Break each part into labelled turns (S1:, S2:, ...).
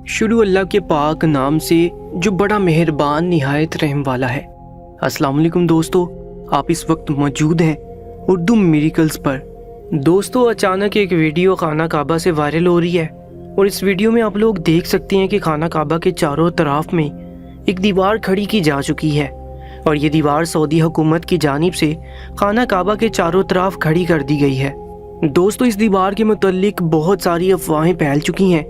S1: शुरू अल्लाह के पाक नाम से जो बड़ा मेहरबान निहायत रहम वाला है। अस्सलाम वालेकुम दोस्तों, आप इस वक्त मौजूद हैं उर्दू मिरेकल्स पर। दोस्तों, अचानक एक वीडियो खाना काबा से वायरल हो रही है और इस वीडियो में आप लोग देख सकते हैं कि खाना काबा के चारों तरफ में एक दीवार खड़ी की जा चुकी है और ये दीवार सऊदी हुकूमत की जानिब से खाना काबा के चारों तरफ खड़ी कर दी गई है। दोस्तों, इस दीवार के मुतल्लिक बहुत सारी अफवाहें फैल चुकी हैं,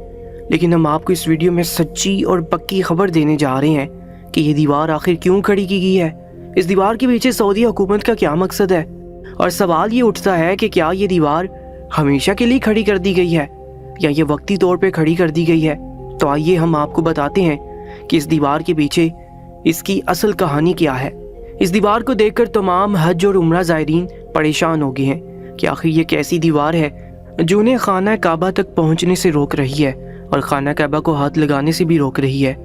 S1: लेकिन हम आपको इस वीडियो में सच्ची और पक्की खबर देने जा रहे हैं कि ये दीवार आखिर क्यों खड़ी की गई है, इस दीवार के पीछे सऊदी हुकूमत का क्या मकसद है। और सवाल ये उठता है कि क्या ये दीवार हमेशा के लिए खड़ी कर दी गई है या ये वक्ती तौर पे खड़ी कर दी गई है। तो आइए हम आपको बताते हैं कि इस दीवार के पीछे इसकी असल कहानी क्या है। इस दीवार को देखकर तमाम हज और उम्रा ज़ायरीन परेशान हो गए हैं कि आखिर ये कैसी दीवार है जो उन्हें खाना काबा तक पहुंचने से रोक रही है और खाना काबा को हाथ लगाने से भी रोक रही है।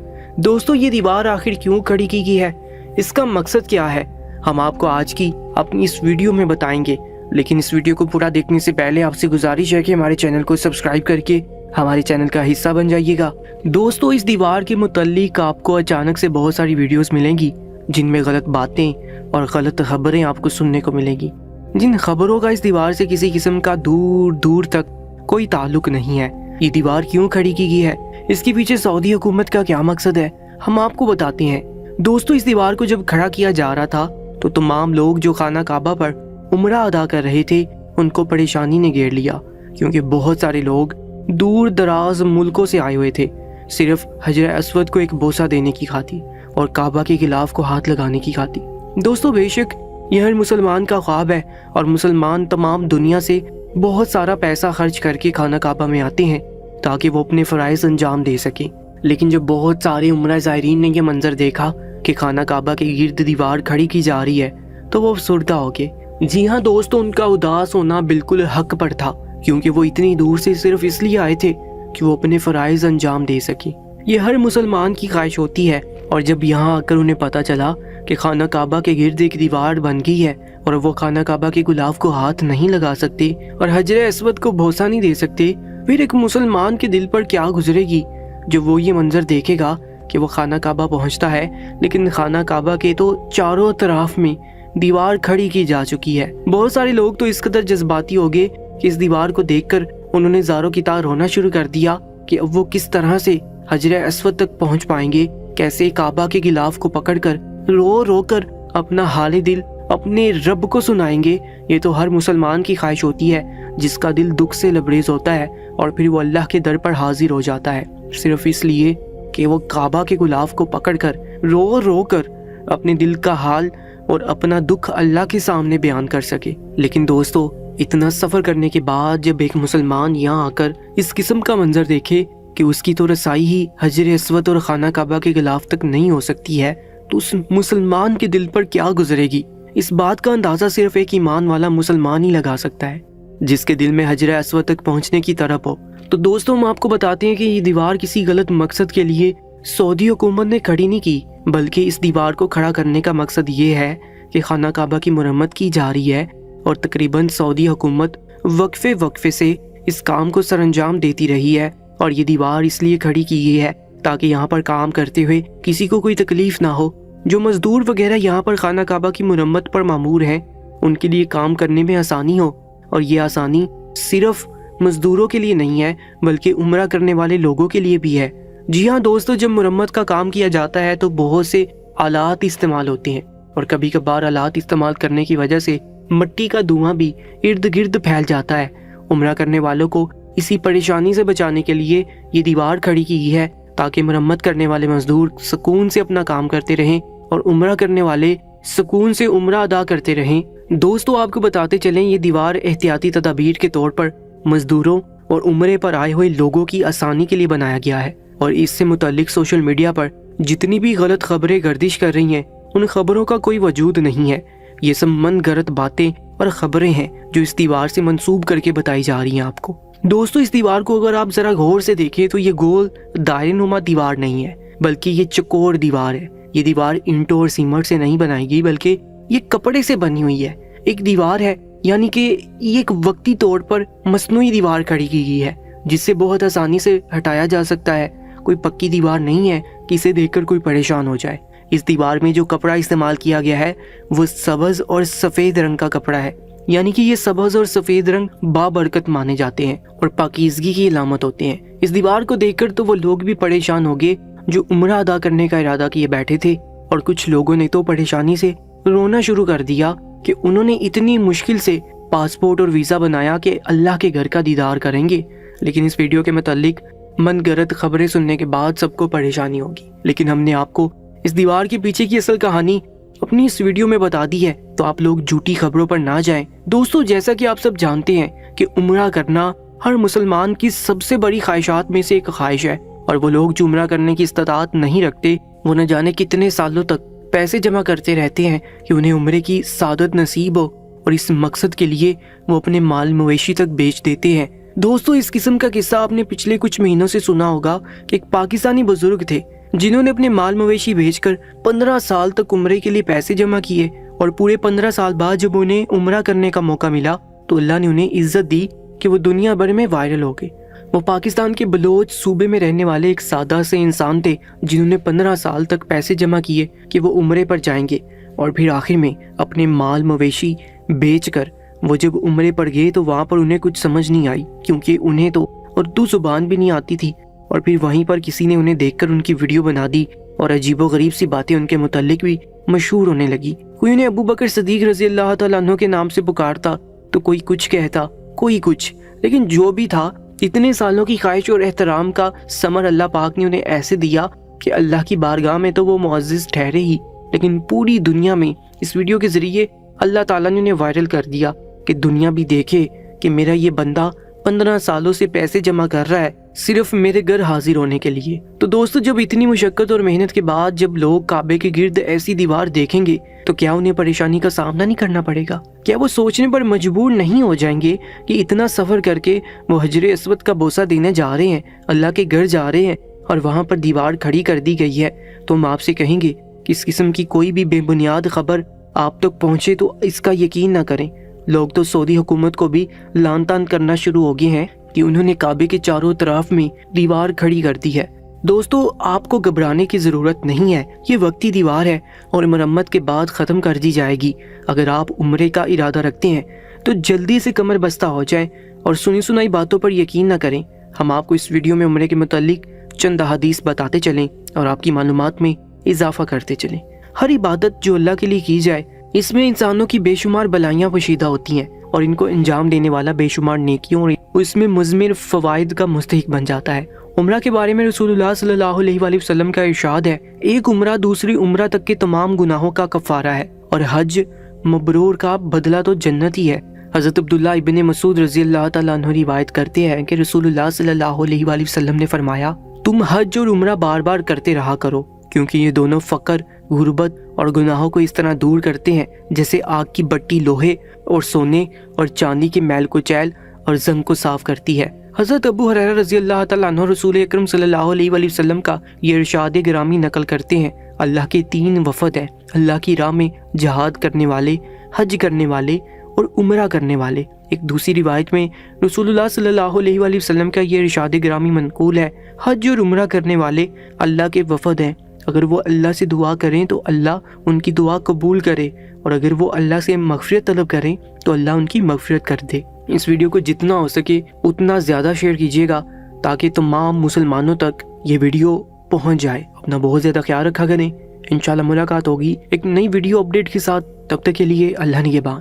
S1: दोस्तों, ये दीवार आखिर क्यों खड़ी की गई है, इसका मकसद क्या है, हम आपको आज की अपनी इस वीडियो में बताएंगे। लेकिन इस वीडियो को पूरा देखने से पहले आपसे गुजारिश है कि हमारे चैनल को सब्सक्राइब करके हमारे चैनल का हिस्सा बन जाइएगा। दोस्तों, इस दीवार के मुतल्लिक आपको अचानक से बहुत सारी वीडियोस मिलेंगी जिनमें गलत बातें और गलत खबरें आपको सुनने को मिलेंगी, जिन खबरों का इस दीवार से किसी किस्म का दूर दूर तक कोई ताल्लुक नहीं है। ये दीवार क्यों खड़ी की गई है, इसके पीछे सऊदी हुकूमत का क्या मकसद है, हम आपको बताते हैं। दोस्तों, इस दीवार को जब खड़ा किया जा रहा था तो तमाम लोग जो खाना काबा पर उम्रा अदा कर रहे थे उनको परेशानी ने घेर लिया, क्योंकि बहुत सारे लोग दूर दराज मुल्कों से आए हुए थे सिर्फ हजर अस्वद को एक बोसा देने की खातिर और काबा के खिलाफ को हाथ लगाने की खातिर। दोस्तों, बेशक यह हर मुसलमान का ख्वाब है और मुसलमान तमाम दुनिया से बहुत सारा पैसा खर्च करके खाना काबा में आते हैं ताकि वो अपने फ़राइज़ अंजाम दे सकें। लेकिन जब बहुत सारे उम्रा ज़ायरीन ने यह मंजर देखा कि खाना काबा के गिर्द दीवार खड़ी की जा रही है तो वो अफसरदा हो गए। जी हाँ दोस्तों, उनका उदास होना बिल्कुल हक पर था, क्योंकि वो इतनी दूर से सिर्फ इसलिए आए थे कि वो अपने फ़राइज़ अंजाम दे सकें। ये हर मुसलमान की ख्वाहिश होती है और जब यहाँ आकर उन्हें पता चला कि खाना काबा के गिर्द एक दीवार बन गई है और वो खाना काबा के गुलाफ को हाथ नहीं लगा सकते और हजर अस्वद को भरोसा नहीं दे सकते, फिर एक मुसलमान के दिल पर क्या गुजरेगी जब वो ये मंजर देखेगा कि वो खाना काबा पहुंचता है लेकिन खाना काबा के तो चारों तरफ में दीवार खड़ी की जा चुकी है। बहुत सारे लोग तो इस कदर जज्बाती हो गए कि इस दीवार को देखकर उन्होंने ज़ारों की तार रोना शुरू कर दिया कि अब वो किस तरह से हजर अस्वद तक पहुंच पाएंगे, कैसे काबा के गिलाफ को पकड़कर रो रो कर अपना हाल दिल अपने रब को सुनाएंगे। ये तो हर मुसलमान की ख्वाहिश होती है जिसका दिल दुख से लबरेज होता है और फिर वो अल्लाह के दर पर हाजिर हो जाता है सिर्फ इसलिए कि वो काबा के गुलाफ को पकड़कर रो रो कर अपने दिल का हाल और अपना दुख अल्लाह के सामने बयान कर सके। लेकिन दोस्तों, इतना सफ़र करने के बाद जब एक मुसलमान यहाँ आकर इस किस्म का मंजर देखे कि उसकी तो रसाई ही हजर अस्वद और खाना काबा के गिलाफ तक नहीं हो सकती है, तो उस मुसलमान के दिल पर क्या गुजरेगी, इस बात का अंदाज़ा सिर्फ एक ईमान वाला मुसलमान ही लगा सकता है जिसके दिल में हजर अस्वद तक पहुंचने की तरफ हो। तो दोस्तों, हम आपको बताते हैं कि ये दीवार किसी गलत मकसद के लिए सऊदी हुकूमत ने खड़ी नहीं की, बल्कि इस दीवार को खड़ा करने का मकसद ये है कि खाना काबा की मुरम्मत की जा रही है और तकरीबन सऊदी हुकूमत वक्फे वक्फे से इस काम को सरअंजाम देती रही है और ये दीवार इसलिए खड़ी की गई है ताकि यहाँ पर काम करते हुए किसी को कोई तकलीफ ना हो। जो मजदूर वगैरह यहाँ पर खाना काबा की मुरम्मत पर मामूर हैं उनके लिए काम करने में आसानी हो, और ये आसानी सिर्फ मजदूरों के लिए नहीं है बल्कि उम्रा करने वाले लोगों के लिए भी है। जी हाँ दोस्तों, जब मुरम्मत का काम किया जाता है तो बहुत से आलात इस्तेमाल होते हैं और कभी कभार आलात इस्तेमाल करने की वजह से मिट्टी का धुआं भी इर्द गिर्द फैल जाता है। उम्रा करने वालों को इसी परेशानी से बचाने के लिए ये दीवार खड़ी की गई है ताकि मुरम्मत करने वाले मजदूर सुकून से अपना काम करते रहें और उम्रा करने वाले सुकून से उम्रा अदा करते रहें। दोस्तों, आपको बताते चलें, ये दीवार एहतियाती तदाबीर के तौर पर मजदूरों और उम्रे पर आए हुए लोगों की आसानी के लिए बनाया गया है और इससे मुताल्लिक सोशल मीडिया पर जितनी भी गलत खबरें गर्दिश कर रही हैं उन खबरों का कोई वजूद नहीं है। ये सब मन गलत बातें और खबरें हैं जो इस दीवार से मंसूब करके बताई जा रही हैं आपको। दोस्तों, इस दीवार को अगर आप जरा गौर से देखें तो ये गोल दायरे नुमा दीवार नहीं है बल्कि ये चौकोर दीवार है। ये दीवार ईंटों और सीमेंट से नहीं बनाई गई बल्कि ये कपड़े से बनी हुई है। एक दीवार है यानी कि ये एक वक्ती तौर पर मसनूई दीवार खड़ी की गई है जिससे बहुत आसानी से हटाया जा सकता है। कोई पक्की दीवार नहीं है कि इसे देखकर कोई परेशान हो जाए। इस दीवार में जो कपड़ा इस्तेमाल किया गया है वो सब्ज और सफेद रंग का कपड़ा है, यानी कि ये सब्ज और सफेद रंग बाबरकत माने जाते हैं और पाकीज़गी की इलामत होते हैं। इस दीवार को देखकर तो वो लोग भी परेशान हो गए जो उम्रा अदा करने का इरादा किए बैठे थे, और कुछ लोगों ने तो परेशानी से रोना शुरू कर दिया कि उन्होंने इतनी मुश्किल से पासपोर्ट और वीज़ा बनाया कि अल्लाह के घर का दीदार करेंगे, लेकिन इस वीडियो के मुतालिक मनगढ़ंत खबरें सुनने के बाद सबको परेशानी होगी। लेकिन हमने आपको इस दीवार के पीछे की असल कहानी अपनी इस वीडियो में बता दी है, तो आप लोग झूठी खबरों पर ना जाएं। दोस्तों, जैसा कि आप सब जानते हैं कि उम्रा करना हर मुसलमान की सबसे बड़ी ख्वाहिशात में से एक ख्वाहिश है, और वो लोग जो उम्रा करने की इस्तात नहीं रखते वो न जाने कितने सालों तक पैसे जमा करते रहते हैं कि उन्हें उम्रे की सादत नसीब हो, और इस मकसद के लिए वो अपने माल मवेशी तक बेच देते हैं। दोस्तों, इस किस्म का किस्सा आपने पिछले कुछ महीनों से सुना होगा कि एक पाकिस्तानी बुजुर्ग थे जिन्होंने अपने माल मवेशी बेचकर 15 साल तक उम्रे के लिए पैसे जमा किए, और पूरे 15 साल बाद जब उन्हें उम्रा करने का मौका मिला तो अल्लाह ने उन्हें इज्जत दी कि वो दुनिया भर में वायरल हो गए। वो पाकिस्तान के बलोच सूबे में रहने वाले एक सादा से इंसान थे जिन्होंने 15 साल तक पैसे जमा किए कि वो उम्रे पर जाएंगे, और फिर आखिर में अपने माल मवेशी बेचकर वो जब उम्रे पर गए तो वहाँ पर उन्हें कुछ समझ नहीं आई, क्योंकि उन्हें तो उर्दू जुबान भी नहीं आती थी। और फिर वहीं पर किसी ने उन्हें देखकर उनकी वीडियो बना दी, और अजीबोगरीब सी बातें उनके मुतालिक भी मशहूर होने लगी। कोई उन्हें अबू बकर सदीक रज़ी अल्लाह तआला अन्हु के नाम से पुकारता तो कोई कुछ कहता, कोई कुछ। लेकिन जो भी था, इतने सालों की ख्वाहिश और एहतराम का समर अल्लाह पाक ने उन्हें ऐसे दिया कि अल्लाह की बारगाह में तो वो मुअज़्ज़िज़ ठहरे ही, लेकिन पूरी दुनिया में इस वीडियो के जरिए अल्लाह ताला ने उन्हें वायरल कर दिया कि दुनिया भी देखे कि मेरा ये बंदा 15 सालों से पैसे जमा कर रहा है सिर्फ मेरे घर हाजिर होने के लिए। तो दोस्तों, जब इतनी मुशक्कत और मेहनत के बाद जब लोग काबे के गिर्द ऐसी दीवार देखेंगे तो क्या उन्हें परेशानी का सामना नहीं करना पड़ेगा? क्या वो सोचने पर मजबूर नहीं हो जाएंगे कि इतना सफर करके वो हजरे अस्वद का बोसा देने जा रहे हैं, अल्लाह के घर जा रहे हैं, और वहाँ पर दीवार खड़ी कर दी गई है? तो हम आपसे कहेंगे कि इस किस्म की कोई भी बेबुनियाद खबर आप तक पहुँचे तो इसका यकीन ना करें। लोग तो सऊदी हुकूमत को भी लान तान करना शुरू हो गए हैं कि उन्होंने काबे के चारों तरफ में दीवार खड़ी कर दी है। दोस्तों, आपको घबराने की ज़रूरत नहीं है, ये वक्ती दीवार है और मरम्मत के बाद ख़त्म कर दी जाएगी। अगर आप उम्रे का इरादा रखते हैं तो जल्दी से कमर बस्ता हो जाए और सुनी सुनाई बातों पर यकीन न करें। हम आपको इस वीडियो में उम्रे के मुतालिक चंद हदीस बताते चलें और आपकी मालूमात में इजाफा करते चलें। हर इबादत जो अल्लाह के लिए की जाए, इसमें इंसानों की बेशुमार भलाइयाँ पोशीदा होती हैं और इनको अंजाम देने वाला बेशुमार नेकियों और इसमें मुज़मिर फ़वाइद का मुस्तहिक बन जाता है। उम्रा के बारे में रसूलुल्लाह सल्लल्लाहु अलैहि वसल्लम का इरशाद है, एक उम्रा दूसरी उम्रा तक के तमाम गुनाहों का कफ़ारा है और हज मबरूर का बदला तो जन्नत ही है। हज़रत अब्दुल्लाह इब्ने मसूद रज़ी अल्लाह तआला अन्हु रिवायत करते हैं कि रसूलुल्लाह सल्लल्लाहु अलैहि वसल्लम ने फरमाया, तुम हज और उम्रा बार बार करते रहा करो, क्योंकि ये दोनों फ़क्र, गुर्बत और गुनाहों को इस तरह दूर करते हैं जैसे आग की बट्टी लोहे और सोने और चांदी के मैल को चैल और जंग को साफ करती है। हज़रत अबू हुरैरा रज़ी अल्लाह तआला अन्हु रसूल अकरम सल्लल्लाहु अलैहि वसल्लम का ये इरशाद गिरामी नकल करते हैं, अल्लाह के 3 वफ़द हैं, अल्लाह की राह में जहाद करने वाले, हज करने वाले और उम्रा करने वाले। एक दूसरी रिवायत में रसूलुल्लाह सल्लल्लाहु अलैहि वसल्लम का ये इरशाद गिरामी मनकूल है, हज और उम्रा करने वाले अल्लाह के वफ़द हैं, अगर वो अल्लाह से दुआ करें तो अल्लाह उनकी दुआ कबूल करे और अगर वो अल्लाह से मग़फ़िरत तलब करें तो अल्लाह उनकी मग़फ़िरत कर दे। इस वीडियो को जितना हो सके उतना ज़्यादा शेयर कीजिएगा ताकि तमाम मुसलमानों तक ये वीडियो पहुंच जाए। अपना बहुत ज़्यादा ख्याल रखा करें। इंशाल्लाह मुलाकात होगी एक नई वीडियो अपडेट के साथ। तब तक के लिए अल्लाह निगहबान।